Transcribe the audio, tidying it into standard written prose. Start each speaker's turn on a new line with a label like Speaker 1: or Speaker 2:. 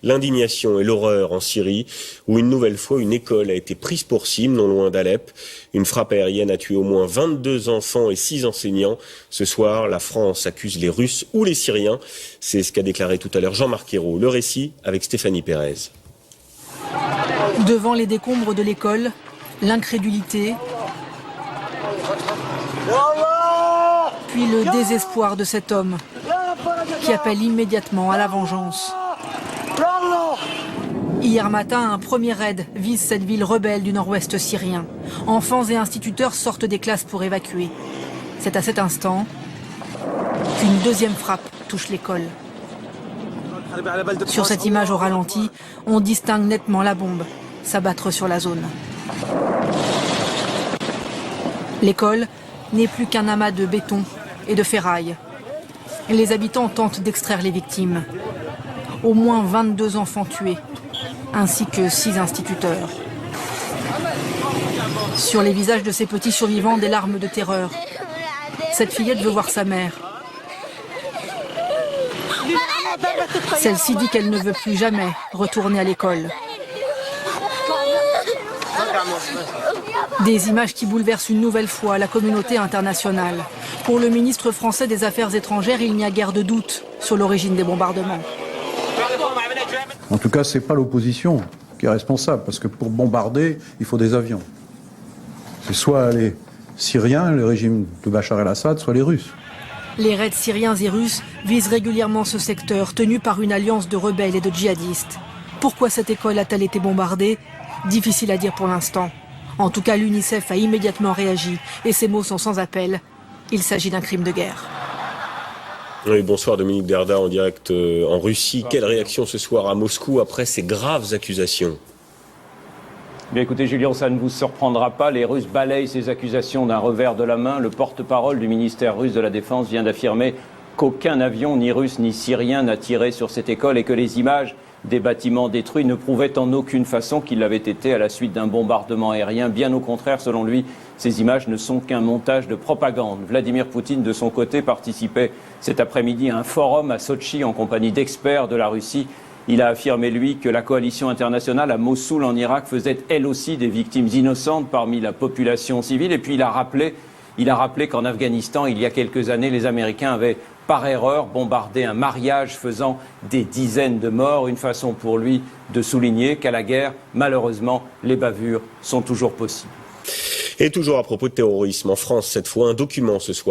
Speaker 1: L'indignation et l'horreur en Syrie, où une nouvelle fois une école a été prise pour cible, non loin d'Alep. Une frappe aérienne a tué au moins 22 enfants et 6 enseignants. Ce soir, la France accuse les Russes ou les Syriens. C'est ce qu'a déclaré tout à l'heure Jean-Marc Ayrault. Le récit avec Stéphanie Pérez.
Speaker 2: Devant les décombres de l'école, l'incrédulité, puis le désespoir de cet homme qui appelle immédiatement à la vengeance. Hier matin, un premier raid vise cette ville rebelle du nord-ouest syrien. Enfants et instituteurs sortent des classes pour évacuer. C'est à cet instant qu'une deuxième frappe touche l'école. Sur cette image au ralenti, on distingue nettement la bombe s'abattre sur la zone. L'école n'est plus qu'un amas de béton et de ferraille. Les habitants tentent d'extraire les victimes. Au moins 22 enfants tués, ainsi que 6 instituteurs. Sur les visages de ces petits survivants, des larmes de terreur. Cette fillette veut voir sa mère. Celle-ci dit qu'elle ne veut plus jamais retourner à l'école. Des images qui bouleversent une nouvelle fois la communauté internationale. Pour le ministre français des Affaires étrangères, il n'y a guère de doute sur l'origine des bombardements.
Speaker 3: En tout cas, ce n'est pas l'opposition qui est responsable, parce que pour bombarder, il faut des avions. C'est soit les Syriens, le régime de Bachar el-Assad, soit les Russes.
Speaker 2: Les raids syriens et russes visent régulièrement ce secteur, tenu par une alliance de rebelles et de djihadistes. Pourquoi cette école a-t-elle été bombardée? Difficile à dire pour l'instant. En tout cas, l'UNICEF a immédiatement réagi et ses mots sont sans appel. Il s'agit d'un crime de guerre.
Speaker 1: Oui, bonsoir Dominique Derda en direct en Russie. Quelle réaction ce soir à Moscou après ces graves accusations?
Speaker 4: Bien écoutez Julien, ça ne vous surprendra pas, les Russes balayent ces accusations d'un revers de la main. Le porte-parole du ministère russe de la Défense vient d'affirmer qu'aucun avion, ni russe ni syrien, n'a tiré sur cette école et que les images des bâtiments détruits ne prouvaient en aucune façon qu'ils l'avaient été à la suite d'un bombardement aérien. Bien au contraire, selon lui, ces images ne sont qu'un montage de propagande. Vladimir Poutine, de son côté, participait cet après-midi à un forum à Sotchi en compagnie d'experts de la Russie. Il a affirmé, lui, que la coalition internationale à Mossoul, en Irak, faisait elle aussi des victimes innocentes parmi la population civile. Et puis il a rappelé qu'en Afghanistan, il y a quelques années, les Américains avaient par erreur bombardé un mariage faisant des dizaines de morts. Une façon pour lui de souligner qu'à la guerre, malheureusement, les bavures sont toujours possibles.
Speaker 1: Et toujours à propos de terrorisme, en France cette fois, un document ce soir